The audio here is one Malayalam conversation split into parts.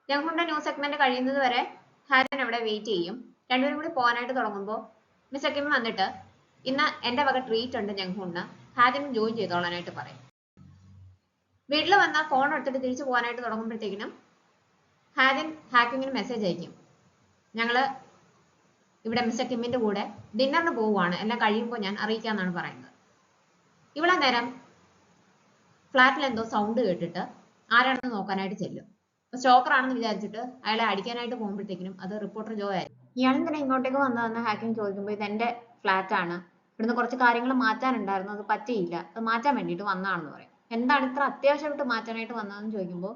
ഞങ്ങളുടെ ന്യൂസ് സെഗ്മെന്റ് കഴിയുന്നത് വരെ ഹാരൻ അവിടെ വെയിറ്റ് ചെയ്യും. രണ്ടുപേരും കൂടി പോകാനായിട്ട് തുടങ്ങുമ്പോൾ മിസ് അക്കിം വന്നിട്ട് ഇന്ന് എന്റെ വക ട്രീറ്റ് ഉണ്ട് ഞങ്ങൾക്കുണ്ട്, ഹാരൻ ജോയിൻ ചെയ്തോളാനായിട്ട് പറയും. വീട്ടിൽ വന്ന ഫോൺ എടുത്തിട്ട് തിരിച്ചു പോകാനായിട്ട് തുടങ്ങുമ്പോഴത്തേക്കിനും ഹാരൻ ഹാക്കിങ്ങിന് മെസ്സേജ് അയക്കും. ഞങ്ങള് ഇവിടെ മിസ്റ്റർ കിമ്മിന്റെ കൂടെ ഡിന്നറിന് പോവുകയാണ്, എല്ലാം കഴിയുമ്പോൾ ഞാൻ അറിയിക്കാന്നാണ് പറയുന്നത്. ഇവിടെ നേരം ഫ്ലാറ്റിൽ എന്തോ സൗണ്ട് കേട്ടിട്ട് ആരാണെന്ന് നോക്കാനായിട്ട് ചെല്ലും. അപ്പൊ സ്റ്റോക്കർ ആണെന്ന് വിചാരിച്ചിട്ട് അയാളെ അടിക്കാനായിട്ട് പോകുമ്പോഴത്തേക്കിനും അത് റിപ്പോർട്ടർ ജോ ആയിരുന്നു. ഇയാൾ തന്നെ ഇങ്ങോട്ടേക്ക് വന്നതെന്ന് ഹാക്കിങ് ചോദിക്കുമ്പോൾ ഇത് എന്റെ ഫ്ലാറ്റ് ആണ്, ഇവിടുന്ന് കുറച്ച് കാര്യങ്ങൾ മാറ്റാനുണ്ടായിരുന്നു, അത് പറ്റിയില്ല, അത് മാറ്റാൻ വേണ്ടിയിട്ട് വന്നതാണെന്ന് പറയും. എന്താണ് ഇത്ര അത്യാവശ്യമായിട്ട് മാറ്റാനായിട്ട് വന്നതെന്ന് ചോദിക്കുമ്പോൾ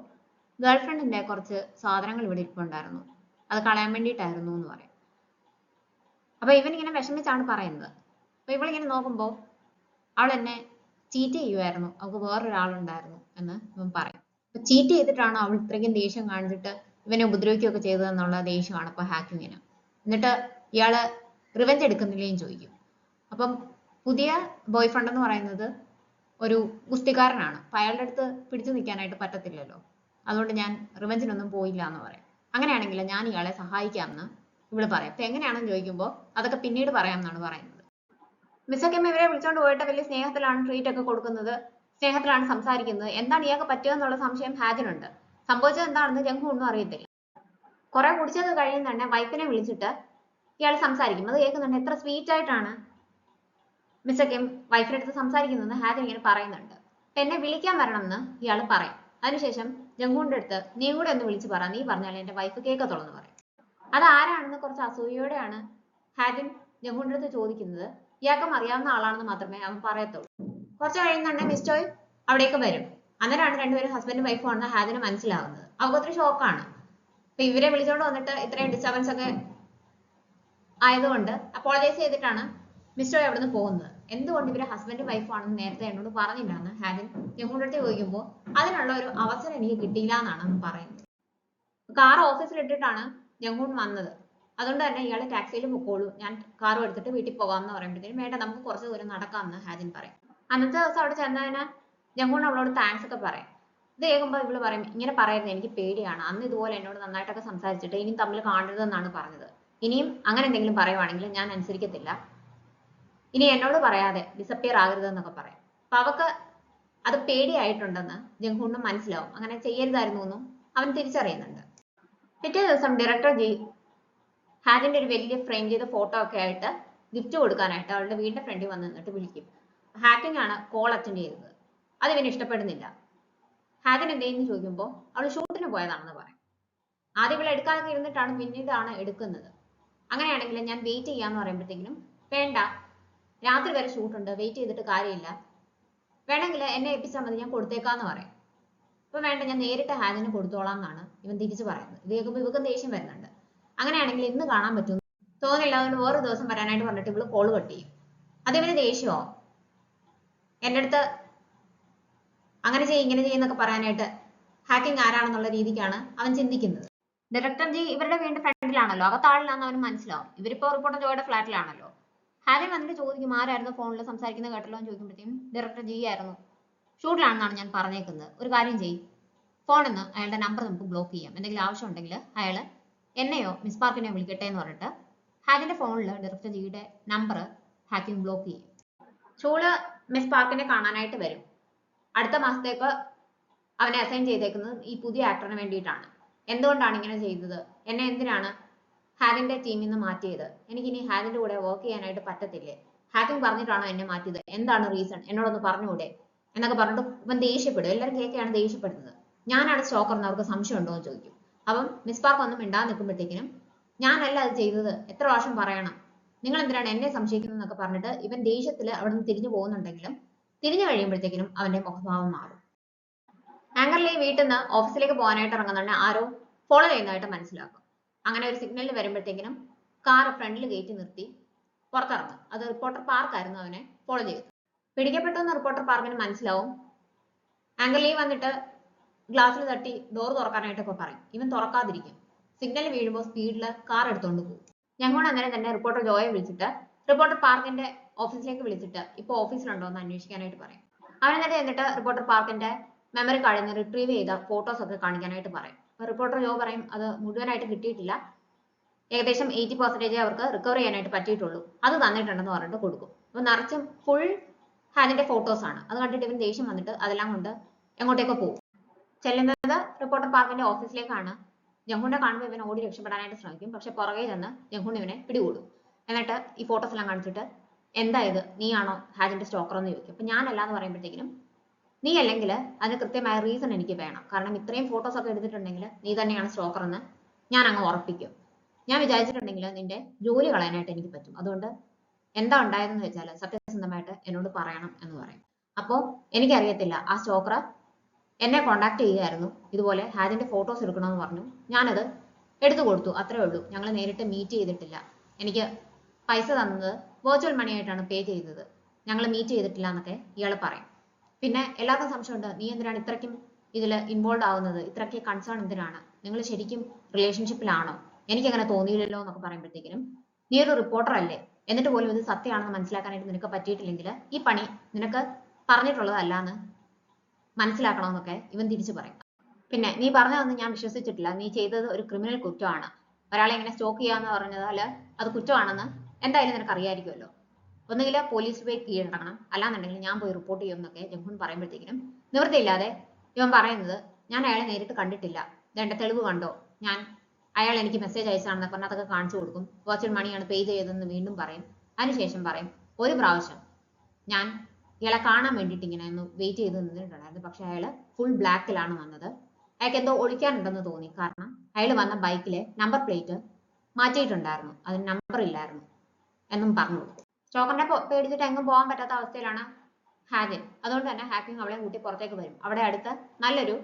ഗേൾ ഫ്രണ്ടിന്റെ കുറച്ച് സാധനങ്ങൾ ഇവിടെ ഇരിപ്പുണ്ടായിരുന്നു, അത് കളയാൻ വേണ്ടിയിട്ടായിരുന്നു എന്ന് പറയും. അപ്പൊ ഇവൻ ഇങ്ങനെ വിഷമിച്ചാണ് പറയുന്നത്. അപ്പൊ ഇവളിങ്ങനെ നോക്കുമ്പോൾ അവൾ എന്നെ ചീറ്റ് ചെയ്യുമായിരുന്നു, അവൾക്ക് വേറൊരാളുണ്ടായിരുന്നു എന്ന് ഇവൻ പറയും. അപ്പൊ ചീറ്റ് ചെയ്തിട്ടാണോ അവൾ ഇത്രയ്ക്കും ദേഷ്യം കാണിച്ചിട്ട് ഇവനെ ഉപദ്രവിക്കുകയൊക്കെ ചെയ്തതെന്നുള്ള ദേഷ്യമാണ് ഇപ്പൊ ഹാക്കിങ്ങിന്. എന്നിട്ട് ഇയാള് റിവെഞ്ച് എടുക്കുന്നില്ലേന്ന് ചോദിക്കും. അപ്പം പുതിയ ബോയ് ഫ്രണ്ട് എന്ന് പറയുന്നത് ഒരു ഗുസ്തിക്കാരനാണ്, അപ്പൊ അയാളുടെ അടുത്ത് പിടിച്ചു നിൽക്കാനായിട്ട് പറ്റത്തില്ലല്ലോ, അതുകൊണ്ട് ഞാൻ റിവെഞ്ചിനൊന്നും പോയില്ല എന്ന് പറയും. അങ്ങനെയാണെങ്കിൽ ഞാൻ ഇയാളെ സഹായിക്കാമെന്ന് ഇവള് പറയും. അപ്പൊ എങ്ങനെയാണെന്ന് ചോദിക്കുമ്പോൾ അതൊക്കെ പിന്നീട് പറയാമെന്നാണ് പറയുന്നത്. മിസ് അക്കിം ഇവരെ വിളിച്ചോണ്ട് പോയിട്ട് വലിയ സ്നേഹത്തിലാണ് ട്രീറ്റ് ഒക്കെ കൊടുക്കുന്നത്, സ്നേഹത്തിലാണ് സംസാരിക്കുന്നത്. എന്താണ് ഇയാൾക്ക് പറ്റുക സംശയം ഹാജനുണ്ട്. സംഭവിച്ചത് എന്താണെന്ന് ജംഗ്ഹു ഒന്നും അറിയത്തില്ല. കുറെ കുടിച്ചത് കഴിയുന്ന തന്നെ വൈഫിനെ വിളിച്ചിട്ട് ഇയാൾ സംസാരിക്കും. അത് കേൾക്കുന്നുണ്ട്. എത്ര സ്വീറ്റ് ആയിട്ടാണ് മിസ് അക്കിം വൈഫിന്റെ അടുത്ത് സംസാരിക്കുന്നത് ഹാജൻ ഇങ്ങനെ പറയുന്നുണ്ട്. അപ്പൊ എന്നെ വിളിക്കാൻ വരണം എന്ന് ഇയാൾ പറയും. അതിനുശേഷം ജംഗ്ഹുവിന്റെ അടുത്ത് നീ കൂടെ ഒന്ന് വിളിച്ചു പറ, നീ പറഞ്ഞാൽ എന്റെ വൈഫ് കേൾക്കത്തുള്ളൂ എന്ന് പറയും. അത് ആരാണെന്ന് കുറച്ച് അസൂയയോടെയാണ് ഹാജൻ ജംഗ്ഹുവിന്റെ അടുത്ത് ചോദിക്കുന്നത്. ഇയാൾക്കും അറിയാവുന്ന ആളാണെന്ന് മാത്രമേ അവൻ പറയത്തുള്ളൂ. കുറച്ച് കഴിയുന്നുണ്ട് മിസ്റ്റോയ് അവിടേക്ക് വരും. അന്നേരമാണ് രണ്ടുപേരും ഹസ്ബൻഡും വൈഫും ആണെന്ന് ഹാജന് മനസ്സിലാവുന്നത്. അവർക്ക് ഒത്തിരി ഷോക്കാണ്. അപ്പൊ ഇവരെ വിളിച്ചോണ്ട് വന്നിട്ട് ഇത്രയും ഡിസ്റ്റർബൻസ് ഒക്കെ ആയതുകൊണ്ട് അപ്പോളജൈസ് ചെയ്തിട്ടാണ് മിസ്റ്റോയ് അവിടുന്ന് പോകുന്നത്. എന്തുകൊണ്ട് ഇവരെ ഹസ്ബൻഡും വൈഫും ആണെന്ന് നേരത്തെ എന്നോട് പറഞ്ഞില്ല എന്ന് ഹാജൻ ജംഗ്ഹുവിന്റെ അടുത്ത് ചോദിക്കുമ്പോൾ അതിനുള്ള ഒരു അവസരം എനിക്ക് കിട്ടിയില്ല എന്നാണ് അവൻ പറയുന്നത്. കാർ ഓഫീസിൽ ഇട്ടിട്ടാണ് ജംഗ്ഹുൻ വന്നത്, അതുകൊണ്ട് തന്നെ ഇയാൾ ടാക്സിയിൽ പൊക്കോളൂ, ഞാൻ കാറും എടുത്തിട്ട് വീട്ടിൽ പോകാമെന്ന് പറയുമ്പോഴത്തേക്കും വേണ്ട നമുക്ക് കുറച്ച് ദൂരം നടക്കാമെന്ന് ഹാജിൻ പറയും. അന്നത്തെ ദിവസം അവിടെ ചെന്നതിന് ജംഗ്ഹുൻ അവളോട് താങ്ക്സ് ഒക്കെ പറയും. ഇത് കേൾക്കുമ്പോൾ ഇവള് പറയും ഇങ്ങനെ പറയരുത്, എനിക്ക് പേടിയാണ്, അന്ന് ഇതുപോലെ എന്നോട് നന്നായിട്ടൊക്കെ സംസാരിച്ചിട്ട് ഇനിയും തമ്മിൽ കാണരുതെന്നാണ് പറഞ്ഞത്, ഇനിയും അങ്ങനെ എന്തെങ്കിലും പറയുവാണെങ്കിൽ ഞാൻ അനുസരിക്കത്തില്ല, ഇനി എന്നോട് പറയാതെ ഡിസപ്പിയർ ആകരുതെന്നൊക്കെ പറയും. അപ്പൊ അവക്ക് അത് പേടിയായിട്ടുണ്ടെന്ന് ജംഗ്ഹുനും മനസ്സിലാവും. അങ്ങനെ ചെയ്യരുതായിരുന്നു എന്നും അവൻ തിരിച്ചറിയുന്നുണ്ട്. പിറ്റേ ദിവസം ഡയറക്ടർ ജി ഹാജിന്റെ ഒരു വലിയ ഫ്രെയിം ചെയ്ത ഫോട്ടോ ഒക്കെ ആയിട്ട് ഗിഫ്റ്റ് കൊടുക്കാനായിട്ട് അവളുടെ വീടിന്റെ ഫ്രണ്ടിൽ വന്ന് നിന്നിട്ട് വിളിക്കും. ഹാക്കിംഗ് ആണ് കോൾ അറ്റൻഡ് ചെയ്തത്. അത് ഇവന് ഇഷ്ടപ്പെടുന്നില്ല. ഹാജിൻ എന്തെന്ന് ചോദിക്കുമ്പോൾ അവൾ ഷൂട്ടിന് പോയതാണെന്ന് പറയും. ആദ്യം ഇവൾ എടുക്കാതെ ഇരുന്നിട്ടാണ് പിന്നീടാണ് എടുക്കുന്നത്. അങ്ങനെയാണെങ്കിൽ ഞാൻ വെയിറ്റ് ചെയ്യാന്ന് പറയുമ്പോഴത്തേക്കിനും വേണ്ട, രാത്രി വരെ ഷൂട്ടുണ്ട്, വെയിറ്റ് ചെയ്തിട്ട് കാര്യമില്ല, വേണമെങ്കിൽ എന്നെ ഏൽപ്പിച്ചാൽ മതി, ഞാൻ കൊടുത്തേക്കാന്ന് പറയും. അപ്പൊ വേണ്ട, ഞാൻ നേരിട്ട് ഹാജിന് കൊടുത്തോളാം എന്നാണ് ഇവൻ തിരിച്ചു പറയുന്നത്. ഇത് കേൾക്കുമ്പോൾ ഇവക്കും ദേഷ്യം വരുന്നുണ്ട്. അങ്ങനെയാണെങ്കിൽ ഇന്ന് കാണാൻ പറ്റും തോന്നില്ല, അതുകൊണ്ട് വേറൊരു ദിവസം വരാനായിട്ട് പറഞ്ഞിട്ട് ഇവള് കോള് കട്ട് ചെയ്യും. അത് ഇവന് ദേഷ്യമോ, എൻ്റെ അടുത്ത് അങ്ങനെ ചെയ്യും ഇങ്ങനെ ചെയ്യുന്നൊക്കെ പറയാനായിട്ട് ഹാക്കിംഗ് ആരാണെന്നുള്ള രീതിക്കാണ് അവൻ ചിന്തിക്കുന്നത്. ഡയറക്ടർ ജി ഇവരുടെ വീണ്ടും ഫ്രണ്ടിലാണല്ലോ, അകത്താളിലാന്ന് അവന് മനസ്സിലാവും. ഇവരിപ്പോ റിപ്പോർട്ടർ ജോയുടെ ഫ്ലാറ്റിലാണല്ലോ. ഹാജിൻ വന്നിട്ട് ചോദിക്കും ആരായിരുന്നു ഫോണിൽ സംസാരിക്കുന്നത് കേട്ടല്ലോ എന്ന് ചോദിക്കുമ്പോഴത്തേക്കും ഡയറക്ടർ ജി ആയിരുന്നു, ഷൂട്ടിലാണെന്നാണ് ഞാൻ പറഞ്ഞേക്കുന്നത്, ഒരു കാര്യം ചെയ്യും, ഫോണിൽ നിന്ന് അയാളുടെ നമ്പർ നമുക്ക് ബ്ലോക്ക് ചെയ്യാം, എന്തെങ്കിലും ആവശ്യം ഉണ്ടെങ്കിൽ അയാൾ എന്നെയോ മിസ് പാർക്കിനെയോ വിളിക്കട്ടെ എന്ന് പറഞ്ഞിട്ട് ഹാജിന്റെ ഫോണിൽ ഡയറക്ടർ ജിയുടെ നമ്പർ ഹാക്കിംഗ് ബ്ലോക്ക് ചെയ്യും. ചൂള് മിസ് പാർക്കിനെ കാണാനായിട്ട് വരും. അടുത്ത മാസത്തേക്ക് അവനെ അസൈൻ ചെയ്തേക്കുന്നത് ഈ പുതിയ ആക്ടറിന് വേണ്ടിയിട്ടാണ്. എന്തുകൊണ്ടാണ് ഇങ്ങനെ ചെയ്തത്, എന്നെ എന്തിനാണ് ഹാജിന്റെ ടീമിൽ നിന്ന് മാറ്റിയത്, എനിക്കിനി ഹാജിന്റെ കൂടെ വർക്ക് ചെയ്യാനായിട്ട് പറ്റത്തില്ലേ, ഹാക്കിംഗ് പറഞ്ഞിട്ടാണോ എന്നെ മാറ്റിയത്, എന്താണ് റീസൺ, എന്നോടൊന്ന് പറഞ്ഞുകൂടെ എന്നൊക്കെ പറഞ്ഞിട്ട് ഇവൻ ദേഷ്യപ്പെടും. എല്ലാവരും കേൾക്കുകയാണ് ദേഷ്യപ്പെടുന്നത്. ഞാനാണ് സ്റ്റോക്കർ എന്ന് അവർക്ക് സംശയം ഉണ്ടോ എന്ന് ചോദിക്കും. അപ്പം മിസ് പാർക്ക് ഒന്നും മിണ്ടാതെ നിൽക്കുമ്പോഴത്തേക്കിനും ഞാനല്ല അത് ചെയ്തത്, എത്ര പ്രാവശ്യം പറയണം, നിങ്ങൾ എന്തിനാണ് എന്നെ സംശയിക്കുന്നത് എന്നൊക്കെ പറഞ്ഞിട്ട് ഇവൻ ദേഷ്യത്തിൽ അവിടെ നിന്ന് തിരിഞ്ഞു പോകുന്നുണ്ടെങ്കിലും തിരിഞ്ഞു കഴിയുമ്പോഴത്തേക്കിനും അവന്റെ മുഖഭാവം മാറും. ആങ്കർലി വീട്ടിൽ നിന്ന് ഓഫീസിലേക്ക് പോകാനായിട്ട് ഇറങ്ങുന്നുണ്ട് ആരോ ഫോളോ ചെയ്യുന്നതായിട്ട് മനസ്സിലാക്കും. അങ്ങനെ ഒരു സിഗ്നലിൽ വരുമ്പോഴത്തേക്കിനും കാർ ഫ്രണ്ടിൽ കയറ്റി നിർത്തി പുറത്തിറങ്ങും. അത് റിപ്പോർട്ടർ പാർക്കായിരുന്നു അവനെ ഫോളോ ചെയ്തത്. പിടിക്കപ്പെട്ടെന്ന് റിപ്പോർട്ടർ പാർക്കിന് മനസ്സിലാവും. ആങ്കർലി വന്നിട്ട് ഗ്ലാസ്സിൽ തട്ടി ഡോർ തുറക്കാനായിട്ടൊക്കെ പറയും. ഇവൻ തുറക്കാതിരിക്കും. സിഗ്നൽ വീഴുമ്പോൾ സ്പീഡിൽ കാർ എടുത്തോണ്ട് പോകും. ഞങ്ങൾ അന്നേരം തന്നെ റിപ്പോർട്ടർ ജോയെ വിളിച്ചിട്ട് റിപ്പോർട്ടർ പാർക്കിന്റെ ഓഫീസിലേക്ക് വിളിച്ചിട്ട് ഇപ്പൊ ഓഫീസിലുണ്ടോ എന്ന് അന്വേഷിക്കാനായിട്ട് പറയും. അവൻ എന്നിട്ട് റിപ്പോർട്ടർ പാർക്കിന്റെ മെമ്മറി കാർഡിൽ നിന്ന് റിട്രീവ് ചെയ്ത ഫോട്ടോസ് ഒക്കെ കാണിക്കാനായിട്ട് പറയും. റിപ്പോർട്ടർ ജോ പറയും അത് മുഴുവനായിട്ട് കിട്ടിയിട്ടില്ല, ഏകദേശം 80% അവർക്ക് റിക്കവർ ചെയ്യാനായിട്ട് പറ്റിയിട്ടുള്ളൂ, അത് തന്നിട്ടുണ്ടെന്ന് പറഞ്ഞിട്ട് കൊടുക്കും. അപ്പൊ നിറച്ചും ഫുൾ ഹാദിന്റെ ഫോട്ടോസ് ആണ്. അത് കണ്ടിട്ട് ഇവൻ ദേഷ്യം വന്നിട്ട് അതെല്ലാം കൊണ്ട് എങ്ങോട്ടേക്കോ പോകും. ചെല്ലുന്നത് റിപ്പോർട്ടർ പാർക്കിന്റെ ഓഫീസിലേക്കാണ്. ജംഹൂനെ കാണുമ്പോൾ ഇവൻ ഓടി രക്ഷപ്പെടാനായിട്ട് ശ്രമിക്കും. പക്ഷെ പുറകെ ചെന്ന് ജംഹൂൺ ഇവനെ പിടികൂടും. എന്നിട്ട് ഈ ഫോട്ടോസ് എല്ലാം കാണിച്ചിട്ട് എന്താ ഇത്, നീയാണോ ഹാദിന്റെ സ്റ്റോക്കർ എന്ന് ചോദിക്കും. അപ്പൊ ഞാനല്ല എന്ന് പറയുമ്പോഴത്തേക്കും നീ അല്ലെങ്കിൽ അതിന് കൃത്യമായ റീസൺ എനിക്ക് വേണം, കാരണം ഇത്രയും ഫോട്ടോസ് ഒക്കെ എടുത്തിട്ടുണ്ടെങ്കിൽ നീ തന്നെയാണ് സ്റ്റോക്കർ എന്ന് ഞാൻ അങ്ങ് ഉറപ്പിക്കും. ഞാൻ വിചാരിച്ചിട്ടുണ്ടെങ്കിൽ നിന്റെ ജോലി കളയാനായിട്ട് എനിക്ക് പറ്റും. അതുകൊണ്ട് എന്താ ഉണ്ടായതെന്ന് വെച്ചാൽ സത്യസന്ധമായിട്ട് എന്നോട് പറയണം എന്ന് പറയും. അപ്പോൾ എനിക്കറിയത്തില്ല, ആ സ്റ്റോക്കർ എന്നെ കോണ്ടാക്ട് ചെയ്യുകയായിരുന്നു, ഇതുപോലെ ഹാദിന്റെ ഫോട്ടോസ് എടുക്കണമെന്ന് പറഞ്ഞു, ഞാനത് എടുത്തു കൊടുത്തു, അത്രേ ഉള്ളൂ, ഞങ്ങൾ നേരിട്ട് മീറ്റ് ചെയ്തിട്ടില്ല, എനിക്ക് പൈസ തന്നത് വെർച്വൽ മണി ആയിട്ടാണ് പേ ചെയ്തത്, ഞങ്ങൾ മീറ്റ് ചെയ്തിട്ടില്ല എന്നൊക്കെ ഇയാൾ പറയും. പിന്നെ എല്ലാവർക്കും സംശയമുണ്ട്, നീ എന്തിനാണ് ഇത്രയ്ക്കും ഇതിൽ ഇൻവോൾവ് ആവുന്നത്, ഇത്രയ്ക്ക് കൺസേൺ എന്തിനാണ്, നിങ്ങൾ ശരിക്കും റിലേഷൻഷിപ്പിലാണോ, എനിക്കങ്ങനെ തോന്നിയില്ലല്ലോ എന്നൊക്കെ പറയുമ്പോഴത്തേക്കും നീ ഒരു റിപ്പോർട്ടർ അല്ലേ, എന്നിട്ട് പോലും ഇത് സത്യമാണെന്ന് മനസ്സിലാക്കാനായിട്ട് നിനക്ക് പറ്റിയിട്ടില്ലെങ്കിൽ ഈ പണി നിനക്ക് പറഞ്ഞിട്ടുള്ളതല്ല എന്ന് മനസ്സിലാക്കണമെന്നൊക്കെ ഇവൻ തിരിച്ചു പറയും. പിന്നെ നീ പറഞ്ഞതൊന്നും ഞാൻ വിശ്വസിച്ചിട്ടില്ല, നീ ചെയ്തത് ഒരു ക്രിമിനൽ കുറ്റമാണ്, ഒരാളെ ഇങ്ങനെ സ്റ്റോക്ക് ചെയ്യാന്ന് പറഞ്ഞാൽ അത് കുറ്റമാണെന്ന് എന്തായാലും നിനക്ക് അറിയാമായിരിക്കുമല്ലോ, ഒന്നുകിൽ പോലീസ് പോയി കീഴടങ്ങണം, അല്ലാന്നുണ്ടെങ്കിൽ ഞാൻ പോയി റിപ്പോർട്ട് ചെയ്യും എന്നൊക്കെ ജംഹൂൺ പറയുമ്പോഴത്തേക്കും നിവൃത്തിയില്ലാതെ ഇവൻ പറയുന്നത് ഞാൻ അയാളെ നേരിട്ട് കണ്ടിട്ടില്ല, വേണ്ട തെളിവ് കണ്ടോ, ഞാൻ അയാൾ എനിക്ക് മെസ്സേജ് അയച്ചാണെന്ന് പറഞ്ഞാൽ അതൊക്കെ കാണിച്ചു കൊടുക്കും, വെർച്വൽ മണിയാണ് പേ ചെയ്തതെന്ന് വീണ്ടും പറയും. അതിനുശേഷം പറയും ഒരു പ്രാവശ്യം ഞാൻ ഇയാളെ കാണാൻ വേണ്ടിയിട്ട് ഇങ്ങനെ ഒന്ന് വെയിറ്റ് ചെയ്ത് നിന്നിട്ടുണ്ടായിരുന്നു, പക്ഷെ അയാള് ഫുൾ ബ്ലാക്കിലാണ് വന്നത്, അയാൾക്ക് എന്തോ ഒളിക്കാനുണ്ടെന്ന് തോന്നി, കാരണം അയാൾ വന്ന ബൈക്കിലെ നമ്പർ പ്ലേറ്റ് മാറ്റിയിട്ടുണ്ടായിരുന്നു, അതിന് നമ്പർ ഇല്ലായിരുന്നു എന്നും പറഞ്ഞു കൊടുക്കും. സ്റ്റോക്കറിനെ പേടിച്ചിട്ട് എങ്ങും പോകാൻ പറ്റാത്ത അവസ്ഥയിലാണ് ഹാദിൻ. അതുകൊണ്ട് തന്നെ ഹാക്കിങ് അവളെ കൂട്ടി പുറത്തേക്ക് വരും. അവിടെ അടുത്ത് നല്ലൊരു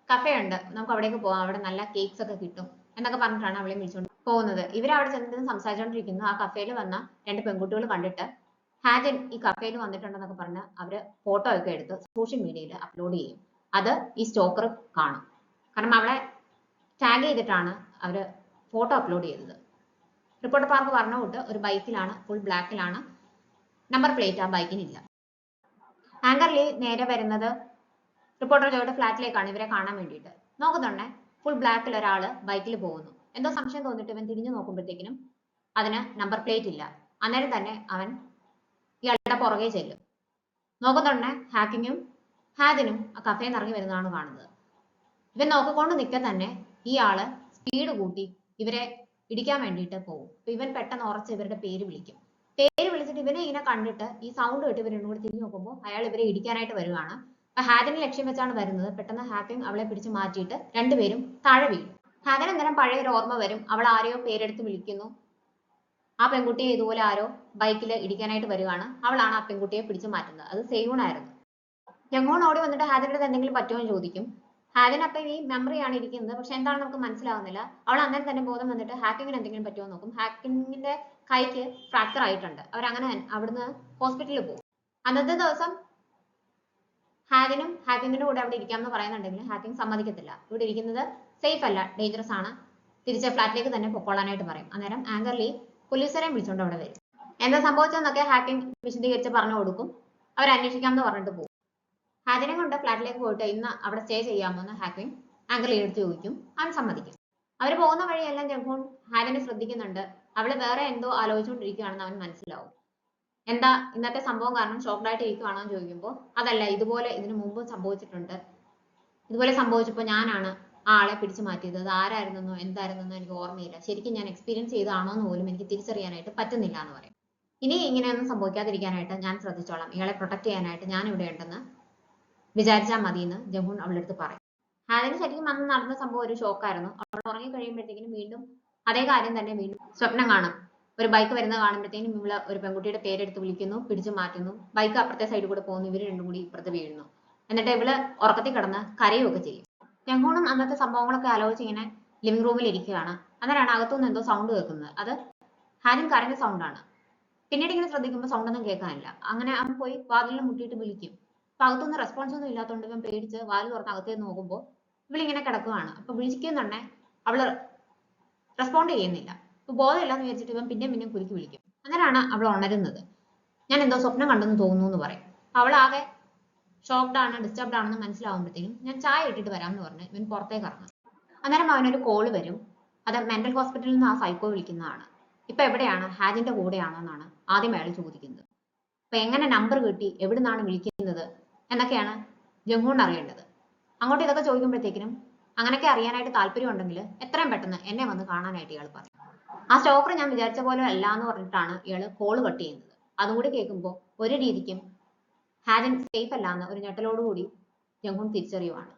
കഫേ ഉണ്ട്, നമുക്ക് അവിടേക്ക് പോകാം, അവിടെ നല്ല കേക്ക്സ് ഒക്കെ കിട്ടും എന്നൊക്കെ പറഞ്ഞിട്ടാണ് അവളെ വിളിച്ചുകൊണ്ട് പോകുന്നത്. ഇവരവിടെ ചെന്നിട്ട് സംസാരിച്ചുകൊണ്ടിരിക്കുന്നു. ആ കഫേയിൽ വന്ന രണ്ട് പെൺകുട്ടികൾ കണ്ടിട്ട് ഹാദിൻ ഈ കഫേയിൽ വന്നിട്ടുണ്ടെന്നൊക്കെ പറഞ്ഞ് അവര് ഫോട്ടോ ഒക്കെ എടുത്ത് സോഷ്യൽ മീഡിയയിൽ അപ്ലോഡ് ചെയ്യും. അത് ഈ സ്റ്റോക്കർ കാണും, കാരണം അവളെ ടാഗ് ചെയ്തിട്ടാണ് അവര് ഫോട്ടോ അപ്ലോഡ് ചെയ്തത്. റിപ്പോർട്ടർ പാർക്ക് പറഞ്ഞ തൊട്ട് ഒരു ബൈക്കിലാണ്, ഫുൾ ബ്ലാക്കിലാണ്, നമ്പർ പ്ലേറ്റ് ആ ബൈക്കിനില്ല. ആങ്കർലി നേരെ വരുന്നത് റിപ്പോർട്ടർ ജോയുടെ ഫ്ലാറ്റിലേക്കാണ് ഇവരെ കാണാൻ വേണ്ടിയിട്ട്. നോക്കുന്നുണ്ടേ ഫുൾ ബ്ലാക്കിൽ ഒരാള് ബൈക്കിൽ പോകുന്നു. എന്തോ സംശയം തോന്നിട്ട് ഇവൻ തിരിഞ്ഞു നോക്കുമ്പോഴത്തേക്കിനും അതിന് നമ്പർ പ്ലേറ്റ് ഇല്ല. അന്നേരം തന്നെ അവൻ ഇയാളുടെ പുറകെ ചെല്ലും. നോക്കുന്നുണ്ടേ ഹാക്കിങ്ങും ഹാദിനും ആ കഫേന്ന് ഇറങ്ങി വരുന്നതാണ് കാണുന്നത്. ഇവൻ നോക്കിക്കൊണ്ട് നിൽക്കെ തന്നെ ഈ ആള് സ്പീഡ് കൂട്ടി ഇവരെ ഇടിക്കാൻ വേണ്ടിയിട്ട് പോകും. അപ്പൊ ഇവൻ പെട്ടെന്ന് ഉറച്ച് ഇവരുടെ പേര് വിളിക്കും. പേര് വിളിച്ചിട്ട് ഇവനെ ഇങ്ങനെ കണ്ടിട്ട് ഈ സൗണ്ട് കേട്ട് ഇവർ രണ്ടും കൂടി തിരിഞ്ഞു നോക്കുമ്പോൾ അയാൾ ഇവരെ ഇടിക്കാനായിട്ട് വരുവാണ്. അപ്പൊ ഹാദിനെ ലക്ഷ്യം വെച്ചാണ് വരുന്നത്. പെട്ടെന്ന് ഹാക്കിങ് അവളെ പിടിച്ച് മാറ്റിയിട്ട് രണ്ടുപേരും താഴെ വീഴും. ഹാദിന് അന്നേരം പഴയ ഒരു ഓർമ്മ വരും, അവൾ ആരെയോ പേരെടുത്ത് വിളിക്കുന്നു, ആ പെൺകുട്ടിയെ ഇതുപോലെ ആരോ ബൈക്കിൽ ഇടിക്കാനായിട്ട് വരുവാണ്, അവളാണ് ആ പെൺകുട്ടിയെ പിടിച്ചു മാറ്റുന്നത്. അത് സെയ്യൂൺ ആയിരുന്നു. ജംഗൂൺ ഓടി വന്നിട്ട് ഹാദിന്റെ എന്തെങ്കിലും പറ്റുമോ എന്ന് ചോദിക്കും. ഹാദിന് അപ്പം ഈ മെമ്മറിയാണ് ഇരിക്കുന്നത്, പക്ഷെ എന്താണ് നമുക്ക് മനസ്സിലാവുന്നില്ല. അവൾ അന്നേരം തന്നെ ബോധം വന്നിട്ട് ഹാക്കിങ്ങിന് എന്തെങ്കിലും പറ്റുമോ നോക്കും. ഹാക്കിങ്ങിന്റെ കൈക്ക് ഫ്രാക്ചർ ആയിട്ടുണ്ട്. അവരങ്ങനെ അവിടുന്ന് ഹോസ്പിറ്റലിൽ പോകും. അന്നത്തെ ദിവസം ഹാദിനും ഹാക്കിങ്ങിന്റെ കൂടെ അവിടെ ഇരിക്കാമെന്ന് പറയുന്നുണ്ടെങ്കിൽ ഹാക്കിങ് സമ്മതിക്കത്തില്ല. ഇവിടെ ഇരിക്കുന്നത് സേഫ് അല്ല, ഡേഞ്ചറസ് ആണ്, തിരിച്ച് ഫ്ലാറ്റിലേക്ക് തന്നെ പൊക്കോളാനായിട്ട് പറയും. അന്നേരം ആങ്കർലി പോലീസുകാരെയും വിളിച്ചുകൊണ്ട് അവിടെ വരും. എന്താ സംഭവിച്ചതെന്നൊക്കെ ഹാക്കിങ് വിശദീകരിച്ച് പറഞ്ഞു കൊടുക്കും. അവർ അന്വേഷിക്കാമെന്ന് പറഞ്ഞിട്ട് പോകും. ഹാദിനെ കൊണ്ട് ഫ്ലാറ്റിലേക്ക് പോയിട്ട് ഇന്ന് അവിടെ സ്റ്റേ ചെയ്യാമോ എന്ന് ഹാക്കിങ് ആങ്കർലി എടുത്ത് ചോദിക്കും. അവൻ സമ്മതിക്കും. അവർ പോകുന്ന വഴിയെല്ലാം ജംഗൂൺ ഹാദിനെ ശ്രദ്ധിക്കുന്നുണ്ട്. അവള് വേറെ എന്തോ ആലോചിച്ചുകൊണ്ടിരിക്കുകയാണെന്ന് അവൻ മനസ്സിലാവും. എന്താ ഇന്നത്തെ സംഭവം കാരണം ഷോക്ക്ഡ് ആയിട്ട് ഇരിക്കുവാണോ എന്ന് ചോദിക്കുമ്പോൾ അതല്ല, ഇതുപോലെ ഇതിനു മുമ്പ് സംഭവിച്ചിട്ടുണ്ട്, ഇതുപോലെ സംഭവിച്ചപ്പോൾ ഞാനാണ് ആ ആളെ പിടിച്ചു മാറ്റിയത്, അത് ആരായിരുന്നെന്നോ എന്തായിരുന്നെന്നോ എനിക്ക് ഓർമ്മയില്ല, ശരിക്കും ഞാൻ എക്സ്പീരിയൻസ് ചെയ്തതാണോ എന്ന് പോലും എനിക്ക് തിരിച്ചറിയാനായിട്ട് പറ്റുന്നില്ല എന്ന് പറയും. ഇനി ഇങ്ങനെയൊന്നും സംഭവിക്കാതിരിക്കാനായിട്ട് ഞാൻ ശ്രദ്ധിച്ചോളാം, ഇയാളെ പ്രൊട്ടക്ട് ചെയ്യാനായിട്ട് ഞാൻ ഇവിടെ ഉണ്ടെന്ന് വിചാരിച്ചാൽ മതി എന്ന് ജംഗൂൺ അവളുടെ അടുത്ത് പറയും. ഹാദിന് ശരിക്കും അന്ന് നടന്ന സംഭവം ഒരു ഷോക്കായിരുന്നു. അവൾ ഉറങ്ങി കഴിയുമ്പോഴത്തേക്കും വീണ്ടും അതേ കാര്യം തന്നെ വീണ്ടും സ്വപ്നം കാണും. ഒരു ബൈക്ക് വരുന്നത് കാണുമ്പോഴത്തേക്കും ഇവള് ഒരു പെൺകുട്ടിയുടെ പേരെടുത്ത് വിളിക്കുന്നു, പിടിച്ചു മാറ്റുന്നു, ബൈക്ക് അപ്പുറത്തെ സൈഡിൽ കൂടെ പോകുന്നു, ഇവര് രണ്ടും കൂടി ഇപ്പുറത്ത് വീഴുന്നു. എന്നിട്ട് ഇവള് ഉറക്കത്തിൽ കിടന്ന് കരയുകയൊക്കെ ചെയ്യും. ജംഗൂണും അന്നത്തെ സംഭവങ്ങളൊക്കെ ആലോചിച്ച് ഇങ്ങനെ ലിവിംഗ് റൂമിൽ ഇരിക്കുകയാണ്. അന്നേരമാണ് അകത്തുനിന്ന് എന്തോ സൗണ്ട് കേൾക്കുന്നത്. അത് ഹാദിൻ കരഞ്ഞ സൗണ്ടാണ്. പിന്നീട് ഇങ്ങനെ ശ്രദ്ധിക്കുമ്പോൾ സൗണ്ട് ഒന്നും കേൾക്കാനില്ല. അങ്ങനെ അവൻ പോയി വാതിലിൽ മുട്ടിയിട്ട് വിളിക്കും. അപ്പൊ അകത്തൊന്നും റെസ്പോൺസ് ഒന്നും ഇല്ലാത്തതുകൊണ്ട് ഇവൻ പേടിച്ച് വാതിൽ തുറന്ന് അകത്തേക്ക് നോക്കുമ്പോൾ ഇവളിങ്ങനെ കിടക്കുകയാണ്. അപ്പൊ വിളിക്കുന്നുണ്ടേ അവള് റെസ്പോണ്ട് ചെയ്യുന്നില്ല. അപ്പൊ ബോധമില്ലാന്ന് വിചാരിച്ചിട്ട് ഇവൻ പിന്നെയും കുലുക്കി വിളിക്കും. അന്നേരമാണ് അവൾ ഉണരുന്നത്. ഞാൻ എന്തോ സ്വപ്നം കണ്ടെന്ന് തോന്നുന്നു എന്ന് പറയും. അവൾ ആകെ ഷോക്ക്ഡ് ആണ്, ഡിസ്റ്റർബ്ഡ് ആണെന്ന് മനസ്സിലാവുമ്പോഴത്തേക്കും ഞാൻ ചായ ഇട്ടിട്ട് വരാമെന്ന് പറഞ്ഞ് ഇവൻ പുറത്തേക്ക് ഇറങ്ങും. അന്നേരം അവനൊരു കോള് വരും. അത് മെന്റൽ ഹോസ്പിറ്റലിൽ നിന്ന് ആ സൈക്കോ വിളിക്കുന്നതാണ്. ഇപ്പൊ എവിടെയാണ്, ഹാജിന്റെ കൂടെയാണോ എന്നാണ് ആദ്യം അയാൾ ചോദിക്കുന്നത്. അപ്പൊ എങ്ങനെ നമ്പർ കിട്ടി, എവിടുന്നാണ് വിളിക്കുന്നത് എന്നൊക്കെയാണ് ജംഗൂൺ അറിയേണ്ടത്. അങ്ങോട്ട് ഇതൊക്കെ ചോദിക്കുമ്പോഴത്തേക്കിനും അങ്ങനെയൊക്കെ അറിയാനായിട്ട് താല്പര്യം ഉണ്ടെങ്കിൽ എത്രയും പെട്ടെന്ന് എന്നെ വന്ന് കാണാനായിട്ട് ഇയാൾ പറയും. ആ സ്റ്റോക്കർ ഞാൻ വിചാരിച്ച പോലെ അല്ല എന്ന് പറഞ്ഞിട്ടാണ് ഇയാൾ കോള് കട്ട് ചെയ്യുന്നത്. അതും കൂടി കേൾക്കുമ്പോൾ ഒരു രീതിക്കും ഹാജൻ സേഫ് അല്ല എന്ന് ഒരു ഞെട്ടലോടുകൂടി ജംഗൂൺ തിരിച്ചറിയുവാണ്.